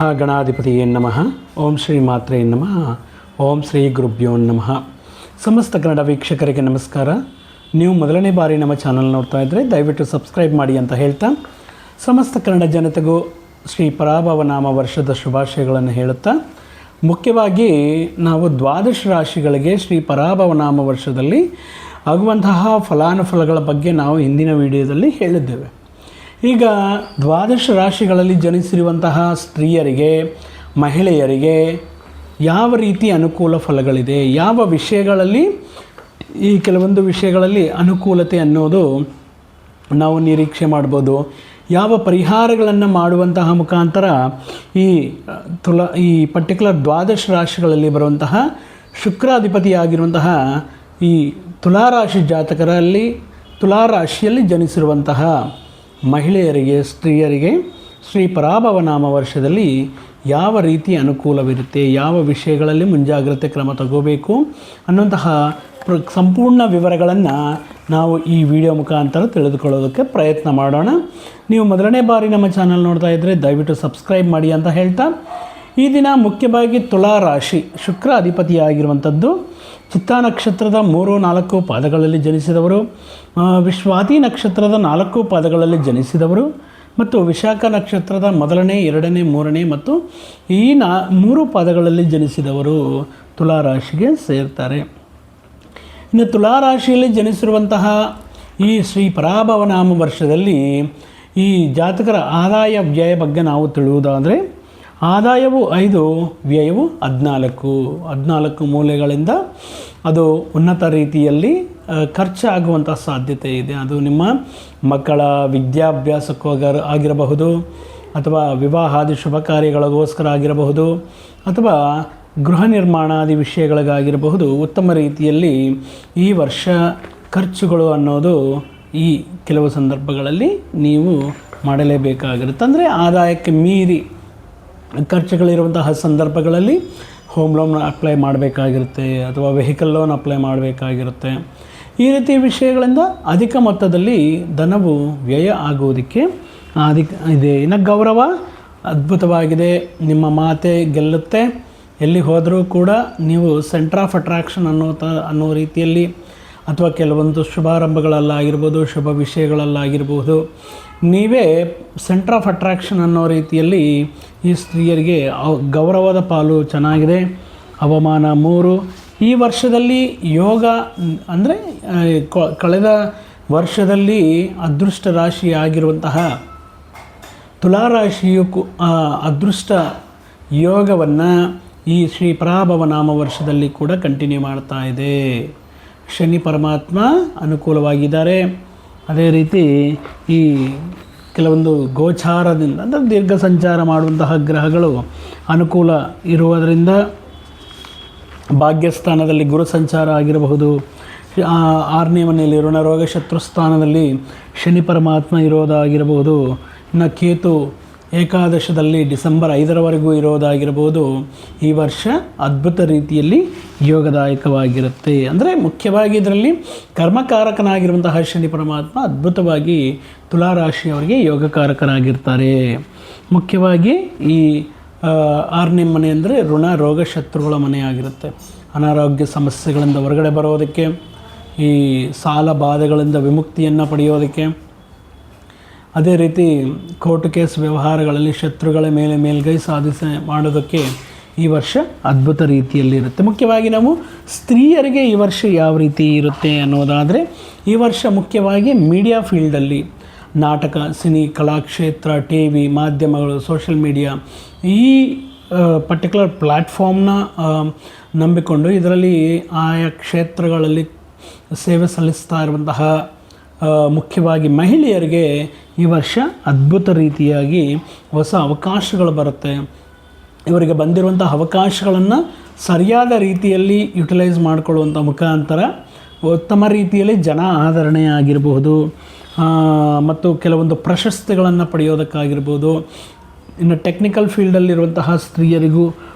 ಗಣಾಧಿಪತಿಯೇ ನಮಃ. ಓಂ ಶ್ರೀ ಮಾತ್ರೇ ನಮಃ. ಓಂ ಶ್ರೀ ಗುರುಭ್ಯೋ ನಮಃ. ಸಮಸ್ತ ಕನ್ನಡ ವೀಕ್ಷಕರಿಗೆ ನಮಸ್ಕಾರ. ನೀವು ಮೊದಲನೇ ಬಾರಿ ನಮ್ಮ ಚಾನಲ್ ನೋಡ್ತಾ ಇದ್ದರೆ ದಯವಿಟ್ಟು ಸಬ್ಸ್ಕ್ರೈಬ್ ಮಾಡಿ ಅಂತ ಹೇಳ್ತಾ, ಸಮಸ್ತ ಕನ್ನಡ ಜನತೆಗೂ ಶ್ರೀ ಪರಾಭವ ನಾಮ ವರ್ಷದ ಶುಭಾಶಯಗಳನ್ನು ಹೇಳುತ್ತಾ, ಮುಖ್ಯವಾಗಿ ನಾವು ದ್ವಾದಶ ರಾಶಿಗಳಿಗೆ ಶ್ರೀ ಪರಾಭವ ನಾಮ ವರ್ಷದಲ್ಲಿ ಆಗುವಂತಹ ಫಲಾನುಫಲಗಳ ಬಗ್ಗೆ ನಾವು ಹಿಂದಿನ ವಿಡಿಯೋದಲ್ಲಿ ಹೇಳಿದ್ದೇವೆ. ಈಗ ದ್ವಾದಶ ರಾಶಿಗಳಲ್ಲಿ ಜನಿಸಿರುವಂತಹ ಸ್ತ್ರೀಯರಿಗೆ, ಮಹಿಳೆಯರಿಗೆ ಯಾವ ರೀತಿ ಅನುಕೂಲ ಫಲಗಳಿದೆ, ಯಾವ ವಿಷಯಗಳಲ್ಲಿ ಈ ಕೆಲವೊಂದು ವಿಷಯಗಳಲ್ಲಿ ಅನುಕೂಲತೆ ಅನ್ನೋದು ನಾವು ನಿರೀಕ್ಷೆ ಮಾಡ್ಬೋದು, ಯಾವ ಪರಿಹಾರಗಳನ್ನು ಮಾಡುವಂತಹ ಮುಖಾಂತರ ಈ ಪರ್ಟಿಕ್ಯುಲರ್ ದ್ವಾದಶ ರಾಶಿಗಳಲ್ಲಿ ಬರುವಂತಹ ಶುಕ್ರಾಧಿಪತಿಯಾಗಿರುವಂತಹ ಈ ತುಲಾರಾಶಿ ಜಾತಕರಲ್ಲಿ, ತುಲಾರಾಶಿಯಲ್ಲಿ ಜನಿಸಿರುವಂತಹ ಮಹಿಳೆಯರಿಗೆ, ಸ್ತ್ರೀಯರಿಗೆ ಶ್ರೀ ಪರಾಭವ ನಾಮ ವರ್ಷದಲ್ಲಿ ಯಾವ ರೀತಿ ಅನುಕೂಲವಿರುತ್ತೆ, ಯಾವ ವಿಷಯಗಳಲ್ಲಿ ಮುಂಜಾಗ್ರತೆ ಕ್ರಮ ತಗೋಬೇಕು ಅನ್ನುವಂತಹ ಸಂಪೂರ್ಣ ವಿವರಗಳನ್ನು ನಾವು ಈ ವಿಡಿಯೋ ಮುಖಾಂತರ ತಿಳಿದುಕೊಳ್ಳೋದಕ್ಕೆ ಪ್ರಯತ್ನ ಮಾಡೋಣ. ನೀವು ಮೊದಲನೇ ಬಾರಿ ನಮ್ಮ ಚಾನಲ್ ನೋಡ್ತಾ ಇದ್ದರೆ ದಯವಿಟ್ಟು ಸಬ್ಸ್ಕ್ರೈಬ್ ಮಾಡಿ ಅಂತ ಹೇಳ್ತಾ, ಈ ದಿನ ಮುಖ್ಯವಾಗಿ ತುಲಾರಾಶಿ ಶುಕ್ರ ಅಧಿಪತಿಯಾಗಿರುವಂಥದ್ದು ಚಿತ್ತಾ ನಕ್ಷತ್ರದ 3-4 ಪಾದಗಳಲ್ಲಿ ಜನಿಸಿದವರು, ವಿಶ್ವಾತಿ ನಕ್ಷತ್ರದ 4 ಪಾದಗಳಲ್ಲಿ ಜನಿಸಿದವರು ಮತ್ತು ವಿಶಾಖ ನಕ್ಷತ್ರದ 1ನೇ, 2ನೇ, 3ನೇ ಮತ್ತು ಈ 3 ಪಾದಗಳಲ್ಲಿ ಜನಿಸಿದವರು ತುಲಾರಾಶಿಗೆ ಸೇರ್ತಾರೆ. ಇನ್ನು ತುಲಾರಾಶಿಯಲ್ಲಿ ಜನಿಸಿರುವಂತಹ ಈ ಶ್ರೀ ಪರಾಭವ ನಾಮ ವರ್ಷದಲ್ಲಿ ಈ ಜಾತಕರ ಆದಾಯ ವ್ಯಯ ಬಗ್ಗೆ ನಾವು ತಿಳಿಯುವುದಾದರೆ, ಆದಾಯವು 5, ವ್ಯಯವು 14 ಮೂಲೆಗಳಿಂದ ಅದು ಉನ್ನತ ರೀತಿಯಲ್ಲಿ ಖರ್ಚಾಗುವಂಥ ಸಾಧ್ಯತೆ ಇದೆ. ಅದು ನಿಮ್ಮ ಮಕ್ಕಳ ವಿದ್ಯಾಭ್ಯಾಸಕ್ಕಾಗಿರಬಹುದು, ಅಥವಾ ವಿವಾಹಾದಿ ಶುಭ ಕಾರ್ಯಗಳಿಗೋಸ್ಕರ ಆಗಿರಬಹುದು, ಅಥವಾ ಗೃಹ ನಿರ್ಮಾಣಾದಿ ವಿಷಯಗಳಿಗಾಗಿರಬಹುದು. ಉತ್ತಮ ರೀತಿಯಲ್ಲಿ ಈ ವರ್ಷ ಖರ್ಚುಗಳು ಅನ್ನೋದು ಈ ಕೆಲವು ಸಂದರ್ಭಗಳಲ್ಲಿ ನೀವು ಮಾಡಲೇಬೇಕಾಗಿರುತ್ತೆ. ಅಂದರೆ ಆದಾಯಕ್ಕೆ ಮೀರಿ ಖರ್ಚುಗಳಿರುವಂತಹ ಸಂದರ್ಭಗಳಲ್ಲಿ ಹೋಮ್ ಲೋನ್ ಅಪ್ಲೈ ಮಾಡಬೇಕಾಗಿರುತ್ತೆ, ಅಥವಾ ವೆಹಿಕಲ್ ಲೋನ್ ಅಪ್ಲೈ ಮಾಡಬೇಕಾಗಿರುತ್ತೆ. ಈ ರೀತಿಯ ವಿಷಯಗಳಿಂದ ಅಧಿಕ ಮೊತ್ತದಲ್ಲಿ ಧನವು ವ್ಯಯ ಆಗುವುದಕ್ಕೆ ಇದೆ. ಇನ್ನು ಗೌರವ ಅದ್ಭುತವಾಗಿದೆ, ನಿಮ್ಮ ಮಾತೆ ಗೆಲ್ಲುತ್ತೆ. ಎಲ್ಲಿ ಹೋದರೂ ಕೂಡ ನೀವು ಸೆಂಟರ್ ಆಫ್ ಅಟ್ರಾಕ್ಷನ್ ಅನ್ನೋ ರೀತಿಯಲ್ಲಿ, ಅಥವಾ ಕೆಲವೊಂದು ಶುಭಾರಂಭಗಳಲ್ಲಾಗಿರ್ಬೋದು, ಶುಭ ವಿಷಯಗಳಲ್ಲಾಗಿರ್ಬೋದು, ನೀವೇ ಸೆಂಟರ್ ಆಫ್ ಅಟ್ರಾಕ್ಷನ್ ಅನ್ನೋ ರೀತಿಯಲ್ಲಿ ಈ ಸ್ತ್ರೀಯರಿಗೆ ಗೌರವದ ಪಾಲು ಚೆನ್ನಾಗಿದೆ. ಅವಮಾನ 3. ಈ ವರ್ಷದಲ್ಲಿ ಯೋಗ ಅಂದರೆ ಕಳೆದ ವರ್ಷದಲ್ಲಿ ಅದೃಷ್ಟ ರಾಶಿ ಆಗಿರುವಂತಹ ತುಲಾರಾಶಿಯು ಅದೃಷ್ಟ ಯೋಗವನ್ನು ಈ ಶ್ರೀ ಪರಾಭವ ನಾಮ ವರ್ಷದಲ್ಲಿ ಕೂಡ ಕಂಟಿನ್ಯೂ ಮಾಡ್ತಾ ಇದೆ. ಶನಿ ಪರಮಾತ್ಮ ಅನುಕೂಲವಾಗಿದ್ದಾರೆ. ಅದೇ ರೀತಿ ಈ ಕೆಲವೊಂದು ಗೋಚಾರದಿಂದ ಅಂದರೆ ದೀರ್ಘ ಸಂಚಾರ ಮಾಡುವಂತಹ ಗ್ರಹಗಳು ಅನುಕೂಲ ಇರುವುದರಿಂದ, ಭಾಗ್ಯಸ್ಥಾನದಲ್ಲಿ ಗುರು ಸಂಚಾರ ಆಗಿರಬಹುದು, 6ನೇ ಮನೆಯಲ್ಲಿ ಋಣರೋಗ ಶತ್ರುಸ್ಥಾನದಲ್ಲಿ ಶನಿ ಪರಮಾತ್ಮ ಇರೋದಾಗಿರಬಹುದು, ಇನ್ನು ಕೇತು ಏಕಾದಶದಲ್ಲಿ ಡಿಸೆಂಬರ್ 5ರವರೆಗೂ ಇರೋದಾಗಿರಬಹುದು. ಈ ವರ್ಷ ಅದ್ಭುತ ರೀತಿಯಲ್ಲಿ ಯೋಗದಾಯಕವಾಗಿರುತ್ತೆ. ಅಂದರೆ ಮುಖ್ಯವಾಗಿ ಇದರಲ್ಲಿ ಕರ್ಮಕಾರಕನಾಗಿರುವಂತಹ ಶನಿ ಪರಮಾತ್ಮ ಅದ್ಭುತವಾಗಿ ತುಲಾರಾಶಿಯವರಿಗೆ ಯೋಗಕಾರಕನಾಗಿರ್ತಾರೆ. ಮುಖ್ಯವಾಗಿ ಈ 6ನೇ ಮನೆ ಅಂದರೆ ಋಣ ರೋಗ ಶತ್ರುಗಳ ಮನೆಯಾಗಿರುತ್ತೆ. ಅನಾರೋಗ್ಯ ಸಮಸ್ಯೆಗಳಿಂದ ಹೊರಗಡೆ ಬರೋದಕ್ಕೆ, ಈ ಸಾಲ ಬಾಧೆಗಳಿಂದ ವಿಮುಕ್ತಿಯನ್ನು ಪಡೆಯೋದಕ್ಕೆ, ಅದೇ ರೀತಿ ಕೋರ್ಟ್ ಕೇಸ್ ವ್ಯವಹಾರಗಳಲ್ಲಿ ಶತ್ರುಗಳ ಮೇಲೆ ಮೇಲ್ಗೈ ಮಾಡೋದಕ್ಕೆ ಈ ವರ್ಷ ಅದ್ಭುತ ರೀತಿಯಲ್ಲಿರುತ್ತೆ. ಮುಖ್ಯವಾಗಿ ನಾವು ಸ್ತ್ರೀಯರಿಗೆ ಈ ವರ್ಷ ಯಾವ ರೀತಿ ಇರುತ್ತೆ ಅನ್ನೋದಾದರೆ, ಈ ವರ್ಷ ಮುಖ್ಯವಾಗಿ ಮೀಡಿಯಾ ಫೀಲ್ಡಲ್ಲಿ ನಾಟಕ, ಸಿನಿ, ಕಲಾಕ್ಷೇತ್ರ, TV, ಮಾಧ್ಯಮಗಳು, ಸೋಷಿಯಲ್ ಮೀಡಿಯಾ, ಈ ಪರ್ಟಿಕ್ಯುಲರ್ ಪ್ಲ್ಯಾಟ್ಫಾರ್ಮ್ನ ನಂಬಿಕೊಂಡು ಇದರಲ್ಲಿ ಆಯಾ ಕ್ಷೇತ್ರಗಳಲ್ಲಿ ಸೇವೆ ಸಲ್ಲಿಸ್ತಾ ಇರುವಂತಹ ಮುಖ್ಯವಾಗಿ ಮಹಿಳೆಯರಿಗೆ ಈ ವರ್ಷ ಅದ್ಭುತ ರೀತಿಯಾಗಿ ಹೊಸ ಅವಕಾಶಗಳು ಬರುತ್ತೆ. ಇವರಿಗೆ ಬಂದಿರುವಂಥ ಅವಕಾಶಗಳನ್ನು ಸರಿಯಾದ ರೀತಿಯಲ್ಲಿ ಯುಟಿಲೈಸ್ ಮಾಡಿಕೊಳ್ಳುವಂಥ ಮುಖಾಂತರ ಉತ್ತಮ ರೀತಿಯಲ್ಲಿ ಜನ ಆದರಣೆ ಆಗಿರಬಹುದು, ಮತ್ತು ಕೆಲವೊಂದು ಪ್ರಶಸ್ತಿಗಳನ್ನು ಪಡೆಯೋದಕ್ಕಾಗಿರ್ಬೋದು. ಇನ್ನು ಟೆಕ್ನಿಕಲ್ ಫೀಲ್ಡಲ್ಲಿರುವಂತಹ ಸ್ತ್ರೀಯರಿಗೂ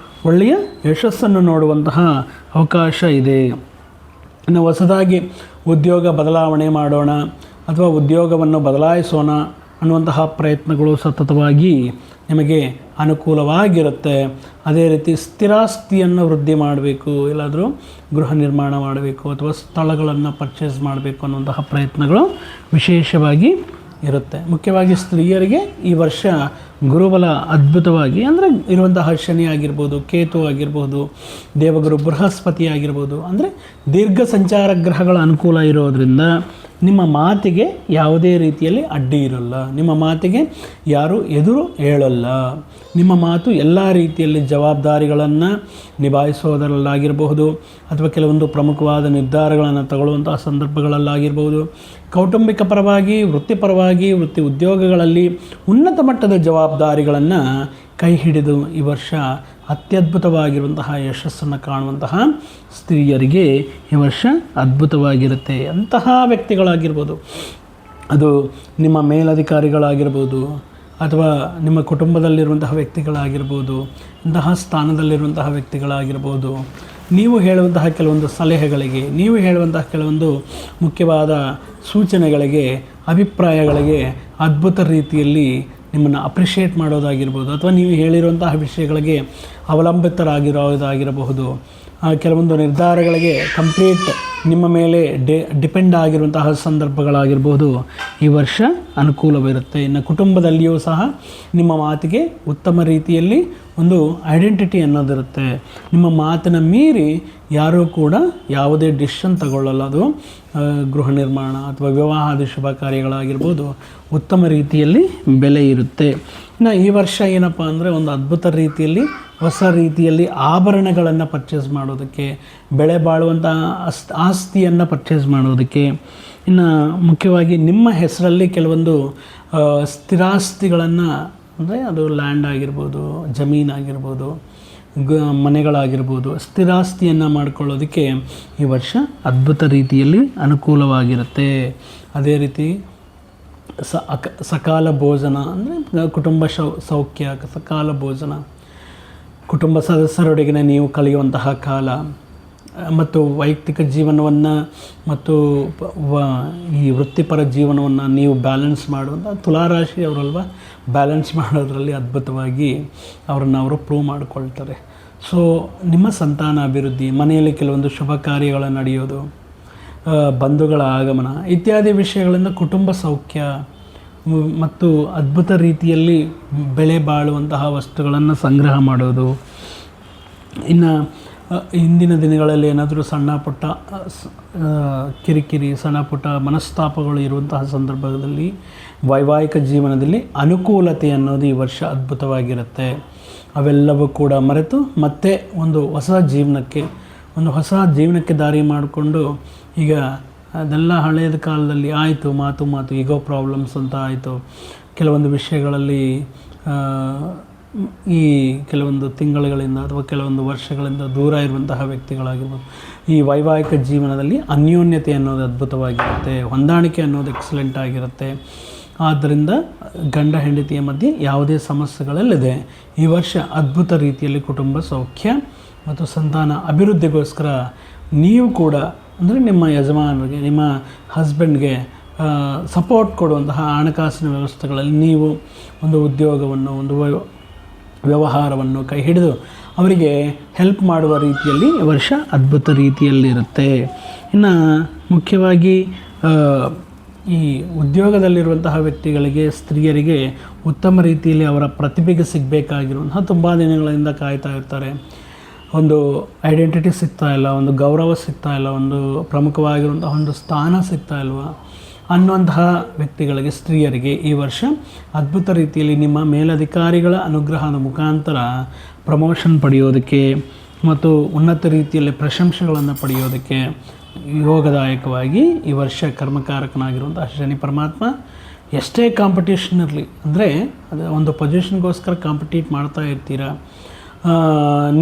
ಒಳ್ಳೆಯ ಯಶಸ್ಸನ್ನು ನೋಡುವಂತಹ ಅವಕಾಶ ಇದೆ. ಇನ್ನು ಹೊಸದಾಗಿ ಉದ್ಯೋಗ ಬದಲಾವಣೆ ಮಾಡೋಣ, ಅಥವಾ ಉದ್ಯೋಗವನ್ನು ಬದಲಾಯಿಸೋಣ ಅನ್ನುವಂತಹ ಪ್ರಯತ್ನಗಳು ಸತತವಾಗಿ ನಿಮಗೆ ಅನುಕೂಲವಾಗಿರುತ್ತೆ. ಅದೇ ರೀತಿ ಸ್ಥಿರಾಸ್ತಿಯನ್ನು ವೃದ್ಧಿ ಮಾಡಬೇಕು, ಎಲ್ಲಾದರೂ ಗೃಹ ನಿರ್ಮಾಣ ಮಾಡಬೇಕು ಅಥವಾ ಸ್ಥಳಗಳನ್ನು ಪರ್ಚೇಸ್ ಮಾಡಬೇಕು ಅನ್ನುವಂತಹ ಪ್ರಯತ್ನಗಳು ವಿಶೇಷವಾಗಿ ಇರುತ್ತೆ. ಮುಖ್ಯವಾಗಿ ಸ್ತ್ರೀಯರಿಗೆ ಈ ವರ್ಷ ಗುರುಬಲ ಅದ್ಭುತವಾಗಿ ಅಂದರೆ ಇರುವಂತಹ ಶನಿ ಆಗಿರ್ಬೋದು, ಕೇತು ಆಗಿರ್ಬೋದು, ದೇವಗುರು ಬೃಹಸ್ಪತಿ ಆಗಿರ್ಬೋದು, ಅಂದರೆ ದೀರ್ಘ ಸಂಚಾರ ಗ್ರಹಗಳ ಅನುಕೂಲ ಇರೋದರಿಂದ ನಿಮ್ಮ ಮಾತಿಗೆ ಯಾವುದೇ ರೀತಿಯಲ್ಲಿ ಅಡ್ಡಿ ಇರೋಲ್ಲ, ನಿಮ್ಮ ಮಾತಿಗೆ ಯಾರೂ ಎದುರು ಹೇಳಲ್ಲ. ನಿಮ್ಮ ಮಾತು ಎಲ್ಲ ರೀತಿಯಲ್ಲಿ ಜವಾಬ್ದಾರಿಗಳನ್ನು ನಿಭಾಯಿಸೋದರಲ್ಲಾಗಿರಬಹುದು ಅಥವಾ ಕೆಲವೊಂದು ಪ್ರಮುಖವಾದ ನಿರ್ಧಾರಗಳನ್ನು ತಗೊಳ್ಳುವಂತಹ ಸಂದರ್ಭಗಳಲ್ಲಾಗಿರ್ಬೋದು, ಕೌಟುಂಬಿಕ ಪರವಾಗಿ, ವೃತ್ತಿಪರವಾಗಿ, ವೃತ್ತಿ ಉದ್ಯೋಗಗಳಲ್ಲಿ ಉನ್ನತ ಮಟ್ಟದ ಜವಾಬ್ದಾರಿಗಳನ್ನು ಕೈ ಹಿಡಿದು ಈ ವರ್ಷ ಅತ್ಯದ್ಭುತವಾಗಿರುವಂತಹ ಯಶಸ್ಸನ್ನು ಕಾಣುವಂತಹ ಸ್ತ್ರೀಯರಿಗೆ ಈ ವರ್ಷ ಅದ್ಭುತವಾಗಿರುತ್ತೆ. ಅಂತಹ ವ್ಯಕ್ತಿಗಳಾಗಿರ್ಬೋದು, ಅದು ನಿಮ್ಮ ಮೇಲಧಿಕಾರಿಗಳಾಗಿರ್ಬೋದು ಅಥವಾ ನಿಮ್ಮ ಕುಟುಂಬದಲ್ಲಿರುವಂತಹ ವ್ಯಕ್ತಿಗಳಾಗಿರ್ಬೋದು, ಇಂತಹ ಸ್ಥಾನದಲ್ಲಿರುವಂತಹ ವ್ಯಕ್ತಿಗಳಾಗಿರ್ಬೋದು, ನೀವು ಹೇಳುವಂತಹ ಕೆಲವೊಂದು ಸಲಹೆಗಳಿಗೆ, ನೀವು ಹೇಳುವಂತಹ ಕೆಲವೊಂದು ಮುಖ್ಯವಾದ ಸೂಚನೆಗಳಿಗೆ, ಅಭಿಪ್ರಾಯಗಳಿಗೆ ಅದ್ಭುತ ರೀತಿಯಲ್ಲಿ ನಿಮ್ಮನ್ನು ಅಪ್ರಿಷಿಯೇಟ್ ಮಾಡೋದಾಗಿರ್ಬೋದು ಅಥವಾ ನೀವು ಹೇಳಿರುವಂತಹ ವಿಷಯಗಳಿಗೆ ಅವಲಂಬಿತರಾಗಿರೋದಾಗಿರಬಹುದು, ಕೆಲವೊಂದು ನಿರ್ಧಾರಗಳಿಗೆ ಕಂಪ್ಲೀಟ್ ನಿಮ್ಮ ಮೇಲೆ ಡಿಪೆಂಡ್ ಆಗಿರುವಂತಹ ಸಂದರ್ಭಗಳಾಗಿರ್ಬೋದು, ಈ ವರ್ಷ ಅನುಕೂಲವಿರುತ್ತೆ. ಇನ್ನು ಕುಟುಂಬದಲ್ಲಿಯೂ ಸಹ ನಿಮ್ಮ ಮಾತಿಗೆ ಉತ್ತಮ ರೀತಿಯಲ್ಲಿ ಒಂದು ಐಡೆಂಟಿಟಿ ಅನ್ನೋದಿರುತ್ತೆ. ನಿಮ್ಮ ಮಾತಿನ ಮೀರಿ ಯಾರೂ ಕೂಡ ಯಾವುದೇ ಡಿಸಿಷನ್ ತಗೊಳ್ಳಲ್ಲ. ಅದು ಗೃಹ ನಿರ್ಮಾಣ ಅಥವಾ ವಿವಾಹಾದಿ ಶುಭ ಕಾರ್ಯಗಳಾಗಿರ್ಬೋದು, ಉತ್ತಮ ರೀತಿಯಲ್ಲಿ ಬೆಲೆ ಇರುತ್ತೆ. ಇನ್ನು ಈ ವರ್ಷ ಏನಪ್ಪ ಅಂದರೆ ಒಂದು ಅದ್ಭುತ ರೀತಿಯಲ್ಲಿ ಹೊಸ ರೀತಿಯಲ್ಲಿ ಆಭರಣಗಳನ್ನು ಪರ್ಚೇಸ್ ಮಾಡೋದಕ್ಕೆ, ಬೆಳೆ ಬಾಳುವಂಥ ಆಸ್ತಿಯನ್ನು ಪರ್ಚೇಸ್ ಮಾಡೋದಕ್ಕೆ, ಇನ್ನು ಮುಖ್ಯವಾಗಿ ನಿಮ್ಮ ಹೆಸರಲ್ಲಿ ಕೆಲವೊಂದು ಸ್ಥಿರಾಸ್ತಿಗಳನ್ನು ಅಂದರೆ ಅದು ಲ್ಯಾಂಡ್ ಆಗಿರ್ಬೋದು, ಜಮೀನಾಗಿರ್ಬೋದು, ಮನೆಗಳಾಗಿರ್ಬೋದು, ಸ್ಥಿರಾಸ್ತಿಯನ್ನು ಮಾಡ್ಕೊಳ್ಳೋದಕ್ಕೆ ಈ ವರ್ಷ ಅದ್ಭುತ ರೀತಿಯಲ್ಲಿ ಅನುಕೂಲವಾಗಿರುತ್ತೆ. ಅದೇ ರೀತಿ ಸಕಾಲ ಭೋಜನ ಅಂದರೆ ಕುಟುಂಬ ಸೌಖ್ಯ, ಸಕಾಲ ಭೋಜನ, ಕುಟುಂಬ ಸದಸ್ಯರೊಡಗಿನ ನೀವು ಕಳೆಯುವಂತಹ ಕಾಲ ಮತ್ತು ವೈಯಕ್ತಿಕ ಜೀವನವನ್ನು ಮತ್ತು ಈ ವೃತ್ತಿಪರ ಜೀವನವನ್ನು ನೀವು ಬ್ಯಾಲೆನ್ಸ್ ಮಾಡುವಂಥ ತುಲಾರಾಶಿಯವರಲ್ವ, ಬ್ಯಾಲೆನ್ಸ್ ಮಾಡೋದರಲ್ಲಿ ಅದ್ಭುತವಾಗಿ ಅವರು ಪ್ರೂವ್ ಮಾಡಿಕೊಳ್ತಾರೆ. ಸೊ ನಿಮ್ಮ ಸಂತಾನ ಅಭಿವೃದ್ಧಿ, ಮನೆಯಲ್ಲಿ ಕೆಲವೊಂದು ಶುಭ ಕಾರ್ಯಗಳು ನಡೆಯೋದು, ಬಂಧುಗಳ ಆಗಮನ ಇತ್ಯಾದಿ ವಿಷಯಗಳಿಂದ ಕುಟುಂಬ ಸೌಖ್ಯ ಮತ್ತು ಅದ್ಭುತ ರೀತಿಯಲ್ಲಿ ಬೆಳೆ ಬಾಳುವಂತಹ ವಸ್ತುಗಳನ್ನು ಸಂಗ್ರಹ ಮಾಡೋದು. ಇನ್ನು ಹಿಂದಿನ ದಿನಗಳಲ್ಲಿ ಏನಾದರೂ ಸಣ್ಣ ಪುಟ್ಟ ಕಿರಿಕಿರಿ, ಸಣ್ಣ ಪುಟ್ಟ ಮನಸ್ತಾಪಗಳು ಇರುವಂತಹ ಸಂದರ್ಭದಲ್ಲಿ ವೈವಾಹಿಕ ಜೀವನದಲ್ಲಿ ಅನುಕೂಲತೆ ಅನ್ನೋದು ಈ ವರ್ಷ ಅದ್ಭುತವಾಗಿರುತ್ತೆ. ಅವೆಲ್ಲವೂ ಕೂಡ ಮರೆತು ಮತ್ತೆ ಒಂದು ಹೊಸ ಜೀವನಕ್ಕೆ ದಾರಿ ಮಾಡಿಕೊಂಡು, ಈಗ ಅದೆಲ್ಲ ಹಳೆಯದ ಕಾಲದಲ್ಲಿ ಆಯಿತು ಮಾತು ಈಗೋ ಪ್ರಾಬ್ಲಮ್ಸ್ ಅಂತ ಆಯಿತು. ಕೆಲವೊಂದು ವಿಷಯಗಳಲ್ಲಿ ಈ ಕೆಲವೊಂದು ತಿಂಗಳುಗಳಿಂದ ಅಥವಾ ಕೆಲವೊಂದು ವರ್ಷಗಳಿಂದ ದೂರ ಇರುವಂತಹ ವ್ಯಕ್ತಿಗಳಾಗಿರ್ಬೋದು, ಈ ವೈವಾಹಿಕ ಜೀವನದಲ್ಲಿ ಅನ್ಯೋನ್ಯತೆ ಅನ್ನೋದು ಅದ್ಭುತವಾಗಿರುತ್ತೆ, ಹೊಂದಾಣಿಕೆ ಅನ್ನೋದು ಎಕ್ಸಲೆಂಟ್ ಆಗಿರುತ್ತೆ. ಆದ್ದರಿಂದ ಗಂಡ ಹೆಂಡತಿಯ ಮಧ್ಯೆ ಯಾವುದೇ ಸಮಸ್ಯೆಗಳಿಲ್ಲದೆ ಈ ವರ್ಷ ಅದ್ಭುತ ರೀತಿಯಲ್ಲಿ ಕುಟುಂಬ ಸೌಖ್ಯ ಮತ್ತು ಸಂತಾನ ಅಭಿವೃದ್ಧಿಗೋಸ್ಕರ ನೀವು ಕೂಡ ಅಂದರೆ ನಿಮ್ಮ ಯಜಮಾನರಿಗೆ, ನಿಮ್ಮ ಹಸ್ಬೆಂಡ್ಗೆ ಸಪೋರ್ಟ್ ಕೊಡುವಂತಹ ಹಣಕಾಸಿನ ವ್ಯವಸ್ಥೆಗಳಲ್ಲಿ ನೀವು ಒಂದು ಉದ್ಯೋಗವನ್ನು, ಒಂದು ವ್ಯವಹಾರವನ್ನು ಕೈ ಹಿಡಿದು ಅವರಿಗೆ ಹೆಲ್ಪ್ ಮಾಡುವ ರೀತಿಯಲ್ಲಿ ಈ ವರ್ಷ ಅದ್ಭುತ ರೀತಿಯಲ್ಲಿರುತ್ತೆ. ಇನ್ನು ಮುಖ್ಯವಾಗಿ ಈ ಉದ್ಯೋಗದಲ್ಲಿರುವಂತಹ ವ್ಯಕ್ತಿಗಳಿಗೆ, ಸ್ತ್ರೀಯರಿಗೆ ಉತ್ತಮ ರೀತಿಯಲ್ಲಿ ಅವರ ಪ್ರತಿಭೆಗೆ ಸಿಗಬೇಕಾಗಿರುವಂತಹ ತುಂಬ ದಿನಗಳಿಂದ ಕಾಯ್ತಾ ಇರ್ತಾರೆ. ಒಂದು ಐಡೆಂಟಿಟಿ ಸಿಗ್ತಾ ಇಲ್ಲ, ಒಂದು ಗೌರವ ಸಿಗ್ತಾ ಇಲ್ಲ, ಒಂದು ಪ್ರಮುಖವಾಗಿರುವಂತಹ ಒಂದು ಸ್ಥಾನ ಸಿಗ್ತಾ ಇಲ್ವಾ ಅನ್ನುವಂತಹ ವ್ಯಕ್ತಿಗಳಿಗೆ, ಸ್ತ್ರೀಯರಿಗೆ ಈ ವರ್ಷ ಅದ್ಭುತ ರೀತಿಯಲ್ಲಿ ನಿಮ್ಮ ಮೇಲಧಿಕಾರಿಗಳ ಅನುಗ್ರಹದ ಮುಖಾಂತರ ಪ್ರಮೋಷನ್ ಪಡೆಯೋದಕ್ಕೆ ಮತ್ತು ಉನ್ನತ ರೀತಿಯಲ್ಲಿ ಪ್ರಶಂಸೆಗಳನ್ನು ಪಡೆಯೋದಕ್ಕೆ ಯೋಗದಾಯಕವಾಗಿ ಈ ವರ್ಷ ಕರ್ಮಕಾರಕನಾಗಿರುವಂತಹ ಶನಿ ಪರಮಾತ್ಮ, ಎಷ್ಟೇ ಕಾಂಪಿಟೇಷನ್ ಇರಲಿ, ಅಂದರೆ ಅದು ಒಂದು ಪೊಸಿಷನ್ಗೋಸ್ಕರ ಕಾಂಪಿಟೀಟ್ ಮಾಡ್ತಾ ಇರ್ತೀರ,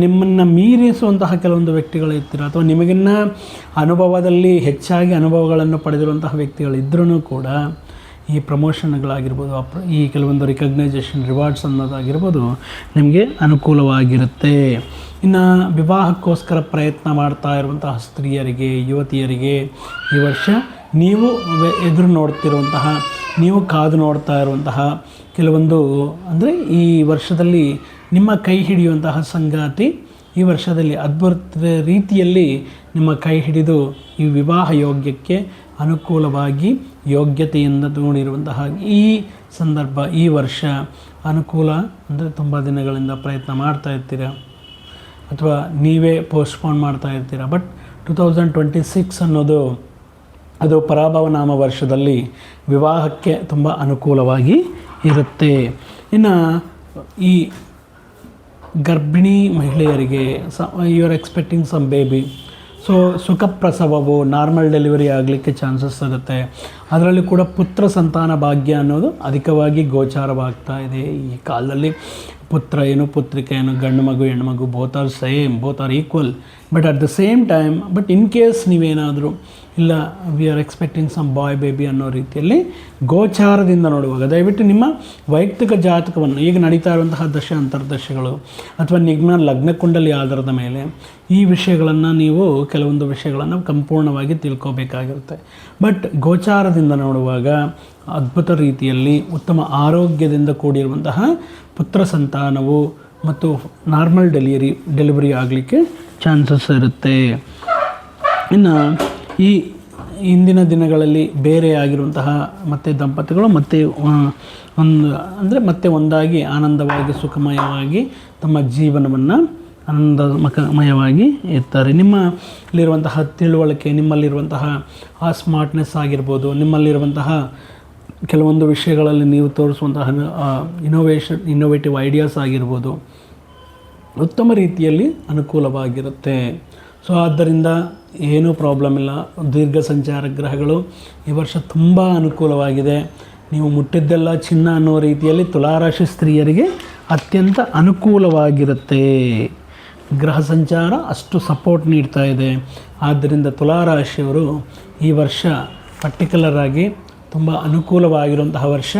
ನಿಮ್ಮನ್ನು ಮೀರಿಸುವಂತಹ ಕೆಲವೊಂದು ವ್ಯಕ್ತಿಗಳು ಇರ್ತೀರ ಅಥವಾ ನಿಮಗಿನ್ನ ಅನುಭವದಲ್ಲಿ ಹೆಚ್ಚಾಗಿ ಅನುಭವಗಳನ್ನು ಪಡೆದಿರುವಂತಹ ವ್ಯಕ್ತಿಗಳಿದ್ರೂ ಕೂಡ ಈ ಪ್ರಮೋಷನ್ಗಳಾಗಿರ್ಬೋದು, ಈ ಕೆಲವೊಂದು ರಿಕಗ್ನೈಸೇಷನ್, ರಿವಾರ್ಡ್ಸ್ ಅನ್ನೋದಾಗಿರ್ಬೋದು ನಿಮಗೆ ಅನುಕೂಲವಾಗಿರುತ್ತೆ. ಇನ್ನು ವಿವಾಹಕ್ಕೋಸ್ಕರ ಪ್ರಯತ್ನ ಮಾಡ್ತಾ ಇರುವಂತಹ ಸ್ತ್ರೀಯರಿಗೆ, ಯುವತಿಯರಿಗೆ ಈ ವರ್ಷ ನೀವು ಎದುರು ನೋಡ್ತಿರುವಂತಹ ನೀವು ಕಾದು ನೋಡ್ತಾ ಇರುವಂತಹ ಕೆಲವೊಂದು ಅಂದರೆ ಈ ವರ್ಷದಲ್ಲಿ ನಿಮ್ಮ ಕೈ ಹಿಡಿಯುವಂತಹ ಸಂಗಾತಿ ಈ ವರ್ಷದಲ್ಲಿ ಅದ್ಭುತ ರೀತಿಯಲ್ಲಿ ನಿಮ್ಮ ಕೈ ಹಿಡಿದು ಈ ವಿವಾಹ ಯೋಗ್ಯಕ್ಕೆ ಅನುಕೂಲವಾಗಿ ಯೋಗ್ಯತೆಯಿಂದ ನೋಡಿರುವಂತಹ ಈ ಸಂದರ್ಭ, ಈ ವರ್ಷ ಅನುಕೂಲ ಅಂದರೆ ತುಂಬ ದಿನಗಳಿಂದ ಪ್ರಯತ್ನ ಮಾಡ್ತಾ ಇರ್ತೀರ ಅಥವಾ ನೀವೇ ಪೋಸ್ಟ್ಪೋನ್ ಮಾಡ್ತಾ ಇರ್ತೀರ. ಬಟ್ 2026 ಅನ್ನೋದು ಅದು ಪರಾಭವ ನಾಮ ವರ್ಷದಲ್ಲಿ ವಿವಾಹಕ್ಕೆ ತುಂಬ ಅನುಕೂಲವಾಗಿ ಇರುತ್ತೆ. ಇನ್ನು ಈ ಗರ್ಭಿಣಿ ಮಹಿಳೆಯರಿಗೆ you are expecting some baby, so ಸುಖಪ್ರಸವವು ನಾರ್ಮಲ್ ಡೆಲಿವರಿ ಆಗಲಿಕ್ಕೆ ಚಾನ್ಸಸ್ ಆಗುತ್ತೆ. ಅದರಲ್ಲಿ ಕೂಡ ಪುತ್ರ ಸಂತಾನ ಭಾಗ್ಯ ಅನ್ನೋದು ಅಧಿಕವಾಗಿ ಗೋಚಾರವಾಗ್ತಾ ಇದೆ ಈ ಕಾಲದಲ್ಲಿ. ಪುತ್ರ ಏನು ಪುತ್ರಿಕೆ ಏನು, ಗಂಡು ಮಗು ಹೆಣ್ಣು ಮಗು, both are same, both are equal. But at the same time in case ನೀವೇನಾದರೂ ಇಲ್ಲ we are expecting some boy baby ಅನ್ನೋ ರೀತಿಯಲ್ಲಿ ಗೋಚಾರದಿಂದ ನೋಡುವಾಗ ದಯವಿಟ್ಟು ನಿಮ್ಮ ವೈಯಕ್ತಿಕ ಜಾತಕವನ್ನು ಈಗ ನಡೀತಾ ಇರುವಂತಹ ದಶ ಅಂತರ್ದಶೆಗಳು ಅಥವಾ ನಿಮ್ಮ ಲಗ್ನ ಕುಂಡಲಿ ಆಧಾರದ ಮೇಲೆ ಈ ವಿಷಯಗಳನ್ನು ನೀವು ಕೆಲವೊಂದು ವಿಷಯಗಳನ್ನು ಸಂಪೂರ್ಣವಾಗಿ ತಿಳ್ಕೋಬೇಕಾಗಿರುತ್ತೆ. ಬಟ್ ಗೋಚಾರದಿಂದ ನೋಡುವಾಗ ಅದ್ಭುತ ರೀತಿಯಲ್ಲಿ ಉತ್ತಮ ಆರೋಗ್ಯದಿಂದ ಕೂಡಿರುವಂತಹ ಪುತ್ರ ಸಂತಾನವು ಮತ್ತು ನಾರ್ಮಲ್ ಡೆಲಿವರಿ ಆಗಲಿಕ್ಕೆ ಚಾನ್ಸಸ್ ಇರುತ್ತೆ. ಇನ್ನು ಈ ಇಂದಿನ ದಿನಗಳಲ್ಲಿ ಬೇರೆ ಆಗಿರುವಂತಹ ಮತ್ತೆ ದಂಪತಿಗಳು ಮತ್ತೆ ಒಂದಾಗಿ ಆನಂದವಾಗಿ ಸುಖಮಯವಾಗಿ ತಮ್ಮ ಜೀವನವನ್ನು ಆನಂದಮಯವಾಗಿ ಇರ್ತಾರೆ. ನಿಮ್ಮಲ್ಲಿರುವಂತಹ ತಿಳುವಳಿಕೆ, ನಿಮ್ಮಲ್ಲಿರುವಂತಹ ಆ ಸ್ಮಾರ್ಟ್ನೆಸ್ ಆಗಿರ್ಬೋದು, ನಿಮ್ಮಲ್ಲಿರುವಂತಹ ಕೆಲವೊಂದು ವಿಷಯಗಳಲ್ಲಿ ನೀವು ತೋರಿಸುವಂತಹ ಇನ್ನೋವೇಟಿವ್ ಐಡಿಯಾಸ್ ಆಗಿರ್ಬೋದು, ಉತ್ತಮ ರೀತಿಯಲ್ಲಿ ಅನುಕೂಲವಾಗಿರುತ್ತೆ. ಸೊ ಆದ್ದರಿಂದ ಏನೂ ಪ್ರಾಬ್ಲಮ್ ಇಲ್ಲ. ದೀರ್ಘ ಸಂಚಾರ ಗ್ರಹಗಳು ಈ ವರ್ಷ ತುಂಬ ಅನುಕೂಲವಾಗಿದೆ. ನೀವು ಮುಟ್ಟಿದ್ದೆಲ್ಲ ಚಿನ್ನ ಅನ್ನೋ ರೀತಿಯಲ್ಲಿ ತುಲಾರಾಶಿ ಸ್ತ್ರೀಯರಿಗೆ ಅತ್ಯಂತ ಅನುಕೂಲವಾಗಿರುತ್ತೆ. ಗ್ರಹ ಸಂಚಾರ ಅಷ್ಟು ಸಪೋರ್ಟ್ ನೀಡ್ತಾ ಇದೆ. ಆದ್ದರಿಂದ ತುಲಾರಾಶಿಯವರು ಈ ವರ್ಷ ಪರ್ಟಿಕ್ಯುಲರ್ ಆಗಿ ತುಂಬ ಅನುಕೂಲವಾಗಿರುವಂತಹ ವರ್ಷ.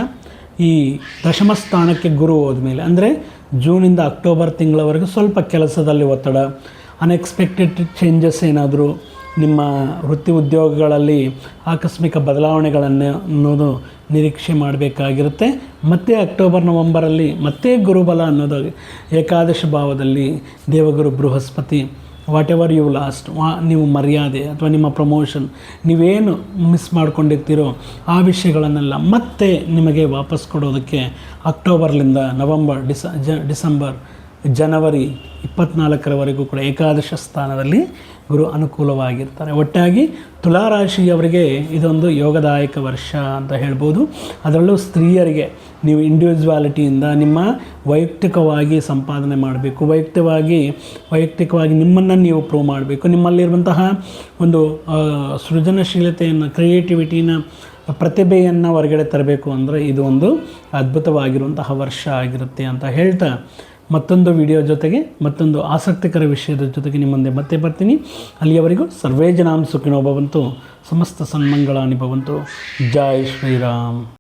ಈ ದಶಮ ಸ್ಥಾನಕ್ಕೆ ಗುರು ಹೋದ್ಮೇಲೆ ಅಂದರೆ ಜೂನಿಂದ ಅಕ್ಟೋಬರ್ ತಿಂಗಳವರೆಗೂ ಸ್ವಲ್ಪ ಕೆಲಸದಲ್ಲಿ ಒತ್ತಡ, ಅನ್ಎಕ್ಸ್ಪೆಕ್ಟೆಡ್ ಚೇಂಜಸ್ ಏನಾದರೂ ನಿಮ್ಮ ವೃತ್ತಿ ಉದ್ಯೋಗಗಳಲ್ಲಿ ಆಕಸ್ಮಿಕ ಬದಲಾವಣೆಗಳನ್ನು ಅನ್ನೋದು ನಿರೀಕ್ಷೆ ಮಾಡಬೇಕಾಗಿರುತ್ತೆ. ಮತ್ತು ಅಕ್ಟೋಬರ್ ನವಂಬರಲ್ಲಿ ಮತ್ತೆ ಗುರುಬಲ ಅನ್ನೋದು ಏಕಾದಶ ಭಾವದಲ್ಲಿ ದೇವಗುರು ಬೃಹಸ್ಪತಿ ವಾಟ್ ಎವರ್ ಯು ಲಾಸ್ಟ್, ನೀವು ಮರ್ಯಾದೆ ಅಥವಾ ನಿಮ್ಮ ಪ್ರಮೋಷನ್ ನೀವೇನು ಮಿಸ್ ಮಾಡ್ಕೊಂಡಿರ್ತೀರೋ ಆ ವಿಷಯಗಳನ್ನೆಲ್ಲ ಮತ್ತೆ ನಿಮಗೆ ವಾಪಸ್ ಕೊಡೋದಕ್ಕೆ ಅಕ್ಟೋಬರ್ಲಿಂದ ನವಂಬರ್, ಡಿಸೆಂಬರ್, ಜನವರಿ 24ರವರೆಗೂ ಕೂಡ ಏಕಾದಶ ಸ್ಥಾನದಲ್ಲಿ ಗುರು ಅನುಕೂಲವಾಗಿರ್ತಾರೆ. ಒಟ್ಟಾಗಿ ತುಲಾರಾಶಿಯವರಿಗೆ ಇದೊಂದು ಯೋಗದಾಯಕ ವರ್ಷ ಅಂತ ಹೇಳ್ಬೋದು. ಅದರಲ್ಲೂ ಸ್ತ್ರೀಯರಿಗೆ ನೀವು ಇಂಡಿವಿಜುವಾಲಿಟಿಯಿಂದ ನಿಮ್ಮ ವೈಯಕ್ತಿಕವಾಗಿ ಸಂಪಾದನೆ ಮಾಡಬೇಕು, ವೈಯಕ್ತಿಕವಾಗಿ ನಿಮ್ಮನ್ನು ನೀವು ಪ್ರೂವ್ ಮಾಡಬೇಕು. ನಿಮ್ಮಲ್ಲಿರುವಂತಹ ಒಂದು ಸೃಜನಶೀಲತೆಯನ್ನು, ಕ್ರಿಯೇಟಿವಿಟಿನ, ಪ್ರತಿಭೆಯನ್ನು ಹೊರಗಡೆ ತರಬೇಕು ಅಂದರೆ ಇದು ಒಂದು ಅದ್ಭುತವಾಗಿರುವಂತಹ ವರ್ಷ ಆಗಿರುತ್ತೆ ಅಂತ ಹೇಳ್ತಾ ಮತ್ತೊಂದು ವಿಡಿಯೋ ಜೊತೆಗೆ ಮತ್ತೊಂದು ಆಸಕ್ತಿಕರ ವಿಷಯದ ಜೊತೆಗೆ ನಿಮ್ಮ ಮುಂದೆ ಮತ್ತೆ ಬರ್ತೀನಿ. ಅಲ್ಲಿಯವರೆಗೂ ಸರ್ವೇ ಜನಾಂ ಸುಖಿನೋ ಭವಂತು, ಸಮಸ್ತ ಸನ್ಮಂಗಳಾನಿ ಭವಂತು. ಜೈ ಶ್ರೀರಾಮ್.